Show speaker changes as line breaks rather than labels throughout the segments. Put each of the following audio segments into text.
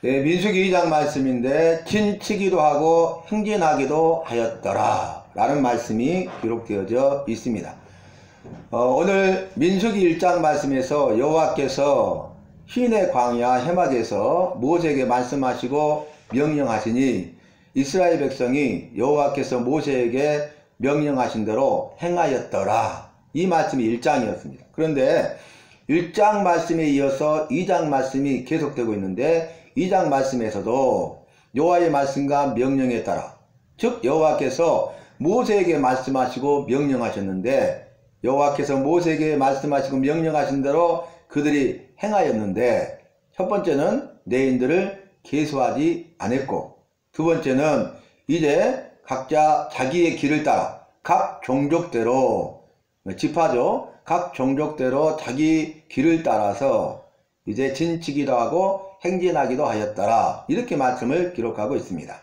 네, 민수기 2장 말씀인데 진치기도 하고 행진하기도 하였더라 라는 말씀이 기록되어져 있습니다. 오늘 민수기 1장 말씀에서 여호와께서 신의 광야 해막에서 모세에게 말씀하시고 명령하시니 이스라엘 백성이 여호와께서 모세에게 명령하신 대로 행하였더라, 이 말씀이 1장이었습니다. 그런데 1장 말씀에 이어서 2장 말씀이 계속되고 있는데 2장 말씀에서도 여호와의 말씀과 명령에 따라, 즉 여호와께서 모세에게 말씀하시고 명령하셨는데 여호와께서 모세에게 말씀하시고 명령하신 대로 그들이 행하였는데, 첫 번째는 내인들을 계수하지 않았고, 두 번째는 이제 각자 자기의 길을 따라 각 종족대로, 지파죠, 각 종족대로 자기 길을 따라서 이제 진치기도 하고 행진하기도 하였더라, 이렇게 말씀을 기록하고 있습니다.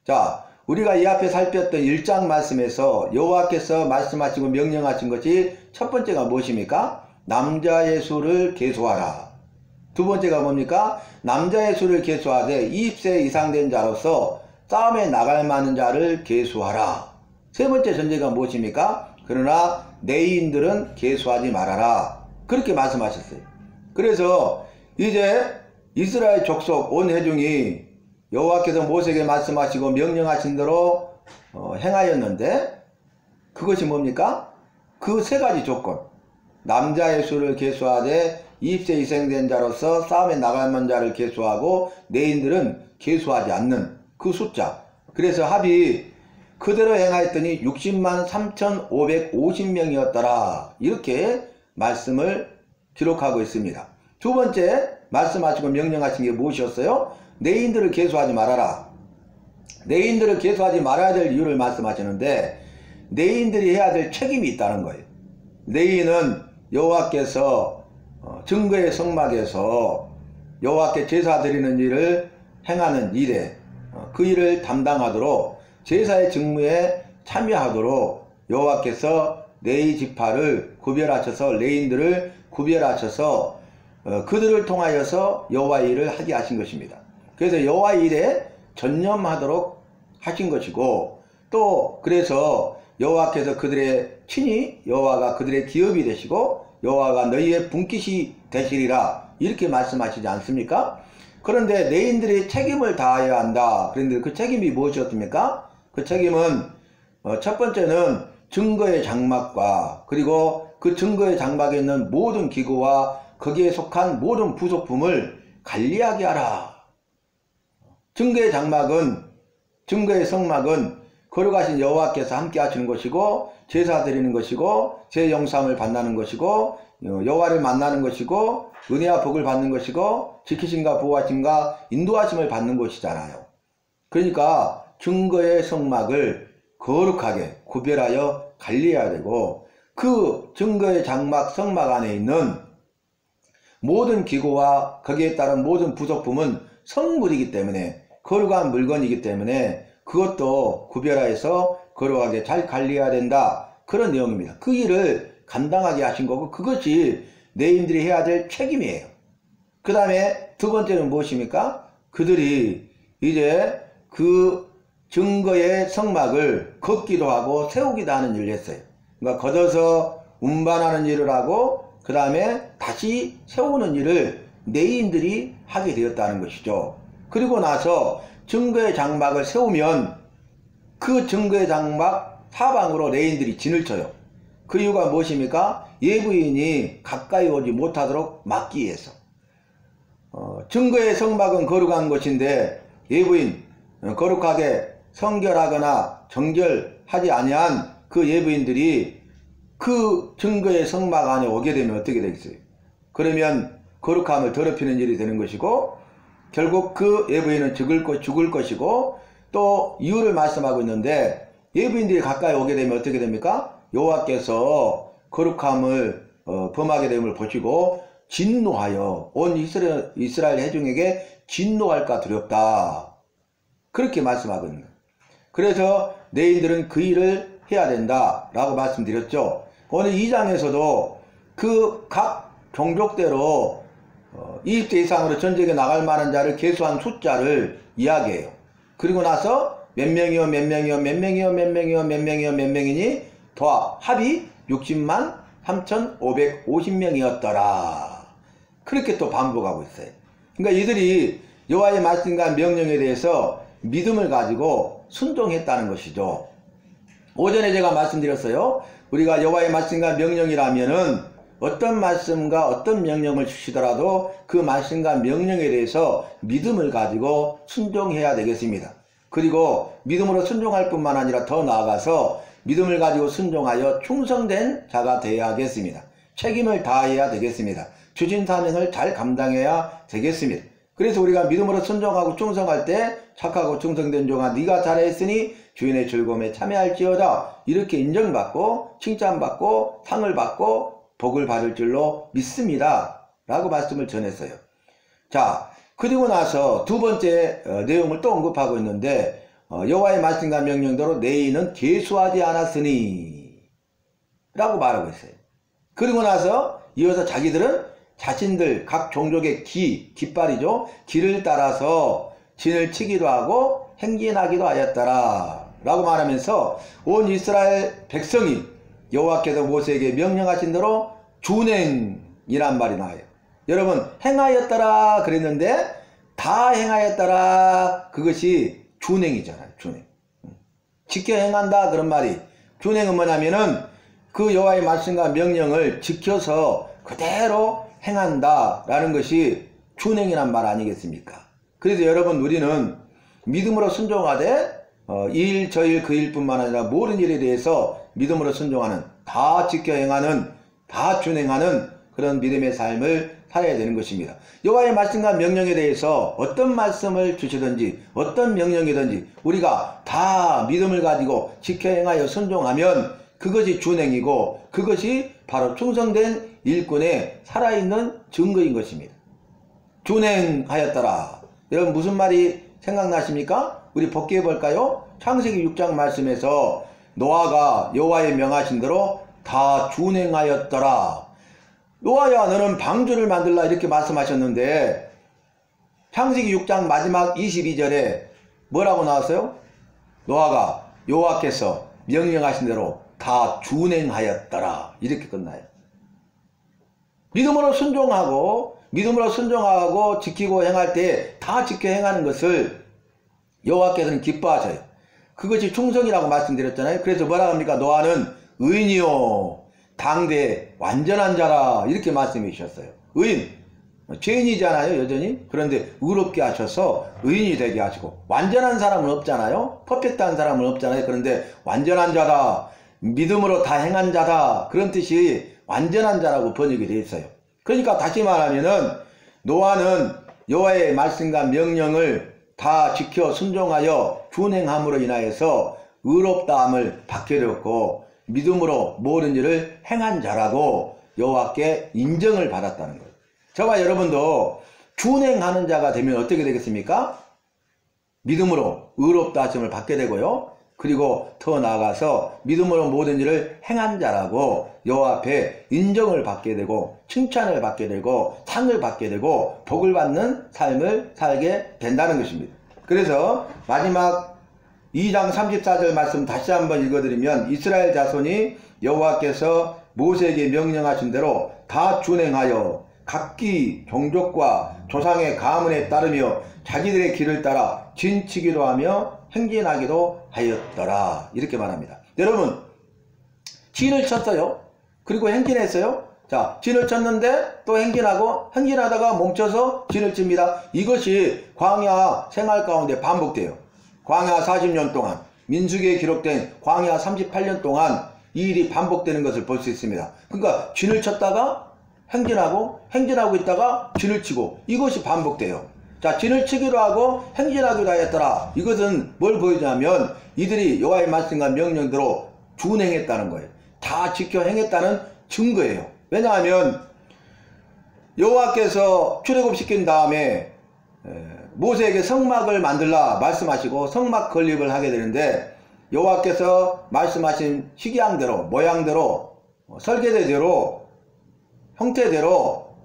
자, 우리가 이 앞에 살폈던 1장 말씀에서 여호와께서 말씀하시고 명령하신 것이 첫 번째가 무엇입니까? 남자의 수를 계수하라. 두 번째가 뭡니까? 남자의 수를 계수하되 20세 이상 된 자로서 싸움에 나갈 만한 자를 계수하라. 세 번째 전제가 무엇입니까? 그러나 내인들은 계수하지 말아라, 그렇게 말씀하셨어요. 그래서 이제 이스라엘 족속 온 회중이 여호와께서 모세에게 말씀하시고 명령하신 대로 행하였는데, 그것이 뭡니까? 그 세 가지 조건, 남자의 수를 계수하되 20세 이상 된 자로서 싸움에 나갈 만한 자를 계수하고 내인들은 계수하지 않는 그 숫자. 그래서 합이 그대로 행하였더니 60만 3,550명이었더라, 이렇게 말씀을 기록하고 있습니다. 두 번째 말씀하시고 명령하신 게 무엇이었어요? 내인들을 계수하지 말아라. 내인들을 계수하지 말아야 될 이유를 말씀하시는데, 내인들이 해야 될 책임이 있다는 거예요. 내인은 여호와께서 증거의 성막에서 여호와께 제사 드리는 일을 행하는 일에 그 일을 담당하도록, 제사의 직무에 참여하도록 여호와께서 레위 지파를 구별하셔서, 레인들을 구별하셔서 그들을 통하여서 여호와의 일을 하게 하신 것입니다. 그래서 여호와의 일에 전념하도록 하신 것이고, 또 그래서 여호와께서 그들의 친히, 여호와가 그들의 기업이 되시고 여호와가 너희의 분깃이 되시리라, 이렇게 말씀하시지 않습니까? 그런데 내인들이 책임을 다해야 한다. 그런데 그 책임이 무엇이었습니까? 그 책임은 첫 번째는 증거의 장막과, 그리고 그 증거의 장막에 있는 모든 기구와 거기에 속한 모든 부속품을 관리하게 하라. 증거의 장막은, 증거의 성막은 거룩하신 여호와께서 함께 하시는 것이고, 제사 드리는 것이고, 제 영상을 받는 것이고, 여호와를 만나는 것이고, 은혜와 복을 받는 것이고, 지키심과 보호하심과 인도하심을 받는 것이잖아요. 그러니까 증거의 성막을 거룩하게 구별하여 관리해야 되고, 그 증거의 장막, 성막 안에 있는 모든 기구와 거기에 따른 모든 부속품은 성물이기 때문에, 거룩한 물건이기 때문에 그것도 구별하여서 거룩하게 잘 관리해야 된다, 그런 내용입니다. 그 일을 감당하게 하신 거고, 그것이 내인들이 해야 될 책임이에요. 그 다음에 두 번째는 무엇입니까? 그들이 이제 그 증거의 성막을 걷기도 하고 세우기도 하는 일을 했어요. 그러니까 걷어서 운반하는 일을 하고, 그 다음에 다시 세우는 일을 내인들이 하게 되었다는 것이죠. 그리고 나서 증거의 장막을 세우면 그 증거의 장막 사방으로 레인들이 진을 쳐요. 그 이유가 무엇입니까? 예부인이 가까이 오지 못하도록 막기 위해서. 증거의 성막은 거룩한 것인데 예부인, 거룩하게 성결하거나 정결하지 아니한 그 예부인들이 그 증거의 성막 안에 오게 되면 어떻게 되겠어요? 그러면 거룩함을 더럽히는 일이 되는 것이고, 결국 그 예부인은 죽을 것이고, 또 이유를 말씀하고 있는데, 예부인들이 가까이 오게 되면 어떻게 됩니까? 여호와께서 거룩함을 범하게 됨을 보시고 진노하여 온 이스라엘 회중에게 진노할까 두렵다, 그렇게 말씀하고 있는 거예요. 그래서 내인들은 그 일을 해야 된다 라고 말씀드렸죠. 오늘 2장에서도 그 각 종족대로 20세 이상으로 전쟁에 나갈 만한 자를 계수한 숫자를 이야기해요. 그리고 나서 몇 명이요 몇 명이요 몇 명이요 몇 명이요 몇 명이요 몇 명이니 합이 60만 3,550명이었더라. 그렇게 또 반복하고 있어요. 그러니까 이들이 여호와의 말씀과 명령에 대해서 믿음을 가지고 순종했다는 것이죠. 오전에 제가 말씀드렸어요. 우리가 여호와의 말씀과 명령이라면은 어떤 말씀과 어떤 명령을 주시더라도 그 말씀과 명령에 대해서 믿음을 가지고 순종해야 되겠습니다. 그리고 믿음으로 순종할 뿐만 아니라 더 나아가서 믿음을 가지고 순종하여 충성된 자가 되어야겠습니다. 책임을 다해야 되겠습니다. 주신 사명을 잘 감당해야 되겠습니다. 그래서 우리가 믿음으로 순종하고 충성할 때 착하고 충성된 종아 네가 잘했으니 주인의 즐거움에 참여할지어다 이렇게 인정받고 칭찬받고 상을 받고 복을 받을 줄로 믿습니다 라고 말씀을 전했어요. 자, 그리고 나서 두 번째 내용을 또 언급하고 있는데 여호와의 말씀과 명령대로 내인은 계수하지 않았으니 라고 말하고 있어요. 그리고 나서 이어서 자기들은 자신들 각 종족의 깃발이죠. 길을 따라서 진을 치기도 하고 행진하기도 하였더라 라고 말하면서 온 이스라엘 백성이 여호와께서 모세에게 명령하신 대로 준행이란 말이 나와요. 여러분 행하였더라 그랬는데 다 행하였더라 그것이 준행이잖아요. 준행. 지켜 행한다 그런 말이 준행은 뭐냐면은 그 여호와의 말씀과 명령을 지켜서 그대로 행한다 라는 것이 준행이란 말 아니겠습니까? 그래서 여러분 우리는 믿음으로 순종하되 이 일 저 일 그 일뿐만 아니라 모든 일에 대해서 믿음으로 순종하는 다 지켜 행하는 다 준행하는 그런 믿음의 삶을 살아야 되는 것입니다. 여호와의 말씀과 명령에 대해서 어떤 말씀을 주시든지 어떤 명령이든지 우리가 다 믿음을 가지고 지켜 행하여 순종하면 그것이 준행이고 그것이 바로 충성된 일꾼의 살아있는 증거인 것입니다. 준행하였더라. 여러분 무슨 말이 생각나십니까? 우리 복귀해 볼까요? 창세기 6장 말씀에서 노아가 여호와의 명하신 대로 다 준행하였더라. 노아야 너는 방주를 만들라 이렇게 말씀하셨는데 창세기 6장 마지막 22절에 뭐라고 나왔어요? 노아가 여호와께서 명령하신 대로 다 준행하였더라 이렇게 끝나요. 믿음으로 순종하고 지키고 행할 때 다 지켜 행하는 것을 여호와께서는 기뻐하셔요. 그것이 충성이라고 말씀드렸잖아요. 그래서 뭐라 합니까? 노아는 의인이요 당대 완전한 자라 이렇게 말씀해 주셨어요. 의인 죄인이잖아요 여전히. 그런데 의롭게 하셔서 의인이 되게 하시고 완전한 사람은 없잖아요. 퍼펙트한 사람은 없잖아요. 그런데 완전한 자다 믿음으로 다 행한 자다 그런 뜻이 완전한 자라고 번역이 되어 있어요. 그러니까 다시 말하면은 노아는 여호와의 말씀과 명령을 다 지켜 순종하여 준행함으로 인하여서 의롭다함을 받게 되었고 믿음으로 모든 일을 행한 자라고 여호와께 인정을 받았다는 거예요. 저와 여러분도 준행하는 자가 되면 어떻게 되겠습니까? 믿음으로 의롭다 하심을 받게 되고요. 그리고 더 나아가서 믿음으로 모든 일을 행한 자라고 여호와 앞에 인정을 받게 되고 칭찬을 받게 되고 상을 받게 되고 복을 받는 삶을 살게 된다는 것입니다. 그래서 마지막 2장 34절 말씀 다시 한번 읽어드리면 이스라엘 자손이 여호와께서 모세에게 명령하신 대로 다 준행하여 각기 종족과 조상의 가문에 따르며 자기들의 길을 따라 진치기도 하며 행진하기도 하였더라 이렇게 말합니다. 여러분 진을 쳤어요. 그리고 행진했어요. 자, 진을 쳤는데 또 행진하고 행진하다가 멈춰서 진을 칩니다. 이것이 광야 생활 가운데 반복돼요. 광야 40년 동안 민수기에 기록된 광야 38년 동안 이 일이 반복되는 것을 볼 수 있습니다. 그러니까 진을 쳤다가 행진하고 있다가 진을 치고 이것이 반복돼요. 자, 진을 치기로 하고 행진하기로 하였더라. 이것은 뭘 보여주냐면 이들이 여호와의 말씀과 명령대로 준행했다는 거예요. 다 지켜 행했다는 증거예요. 왜냐하면 여호와께서 출애굽시킨 다음에 모세에게 성막을 만들라 말씀하시고 성막 건립을 하게 되는데 여호와께서 말씀하신 식양대로 모양대로 설계대로 형태대로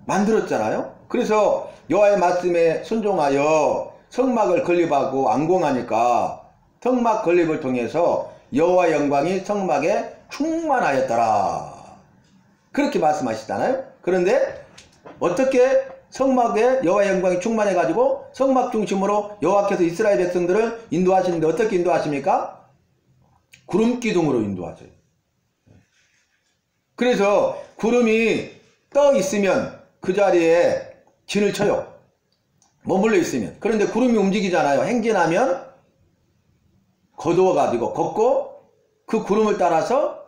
만들었잖아요. 그래서 여호와의 말씀에 순종하여 성막을 건립하고 완공하니까 성막 건립을 통해서 여호와의 영광이 성막에 충만하였더라. 그렇게 말씀하시잖아요. 그런데 어떻게 성막에 여호와의 영광이 충만해 가지고 성막 중심으로 여호와께서 이스라엘 백성들을 인도하시는데 어떻게 인도하십니까? 구름 기둥으로 인도하세요. 그래서 구름이 떠 있으면 그 자리에 진을 쳐요. 머물러 있으면. 그런데 구름이 움직이잖아요. 행진하면 거두어 가지고 걷고 그 구름을 따라서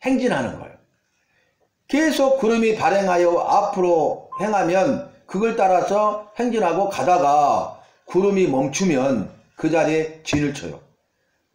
행진하는 거예요. 계속 구름이 발행하여 앞으로 행하면 그걸 따라서 행진하고 가다가 구름이 멈추면 그 자리에 진을 쳐요.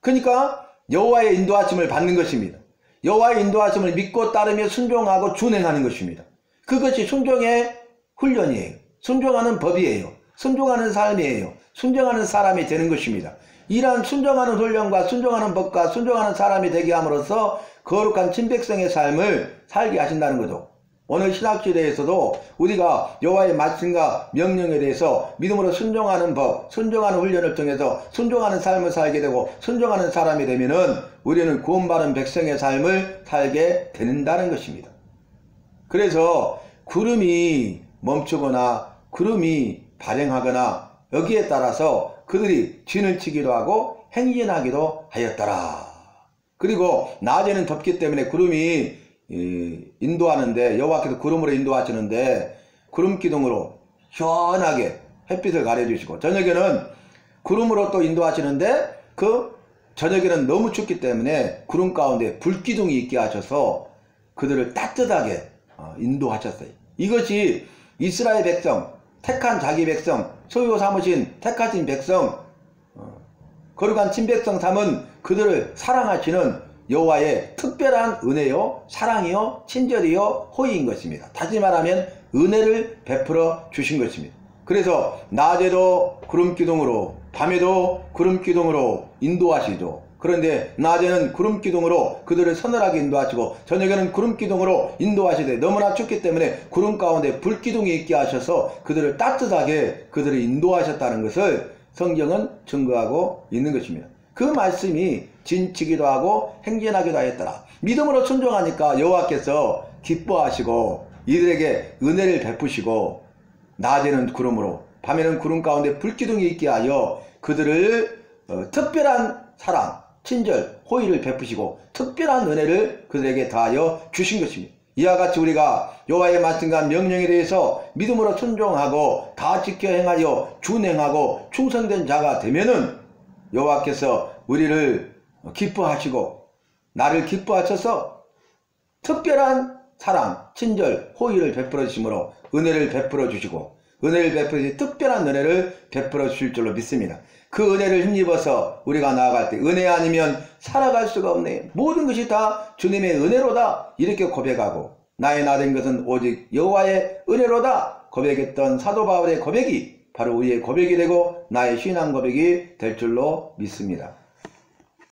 그러니까 여호와의 인도하심을 받는 것입니다. 여호와의 인도하심을 믿고 따르며 순종하고 준행하는 것입니다. 그것이 순종의 훈련이에요. 순종하는 법이에요. 순종하는 삶이에요. 순종하는 사람이 되는 것입니다. 이러한 순종하는 훈련과 순종하는 법과 순종하는 사람이 되게 함으로써 거룩한 친백성의 삶을 살게 하신다는 거죠. 오늘 신학시대에서도 우리가 여호와의 말씀과 명령에 대해서 믿음으로 순종하는 법, 순종하는 훈련을 통해서 순종하는 삶을 살게 되고 순종하는 사람이 되면은 우리는 구원받은 백성의 삶을 살게 된다는 것입니다. 그래서 구름이 멈추거나 구름이 발행하거나 여기에 따라서 그들이 진을 치기도 하고 행진하기도 하였더라. 그리고 낮에는 덥기 때문에 구름이 인도하는데 여호와께서 구름으로 인도하시는데 구름 기둥으로 시원하게 햇빛을 가려주시고 저녁에는 구름으로 또 인도하시는데 그 저녁에는 너무 춥기 때문에 구름 가운데 불기둥이 있게 하셔서 그들을 따뜻하게 인도하셨어요. 이것이 이스라엘 백성, 택한 자기 백성, 소유 삼으신 택하신 백성, 거룩한 친백성 삼은 그들을 사랑하시는 여호와의 특별한 은혜요, 사랑이요, 친절이요, 호의인 것입니다. 다시 말하면 은혜를 베풀어 주신 것입니다. 그래서 낮에도 구름기둥으로 밤에도 구름기둥으로 인도하시죠. 그런데 낮에는 구름기둥으로 그들을 서늘하게 인도하시고 저녁에는 구름기둥으로 인도하시되 너무나 춥기 때문에 구름 가운데 불기둥이 있게 하셔서 그들을 따뜻하게 그들을 인도하셨다는 것을 성경은 증거하고 있는 것입니다. 그 말씀이 진치기도 하고 행진하기도 하였더라. 믿음으로 순종하니까 여호와께서 기뻐하시고 이들에게 은혜를 베푸시고 낮에는 구름으로 밤에는 구름 가운데 불기둥이 있게 하여 그들을 특별한 사랑, 친절, 호의를 베푸시고 특별한 은혜를 그들에게 다하여 주신 것입니다. 이와 같이 우리가 여호와의 말씀과 명령에 대해서 믿음으로 순종하고 다 지켜 행하여 준행하고 충성된 자가 되면은 여호와께서 우리를 기뻐하시고 나를 기뻐하셔서 특별한 사랑, 친절, 호의를 베풀어 주심으로 은혜를 베풀어 주시고 은혜를 베풀어 주시 특별한 은혜를 베풀어 주실 줄로 믿습니다. 그 은혜를 힘입어서 우리가 나아갈 때 은혜 아니면 살아갈 수가 없네. 모든 것이 다 주님의 은혜로다 이렇게 고백하고 나의 나 된 것은 오직 여호와의 은혜로다 고백했던 사도 바울의 고백이 바로 우리의 고백이 되고 나의 신앙 고백이 될 줄로 믿습니다.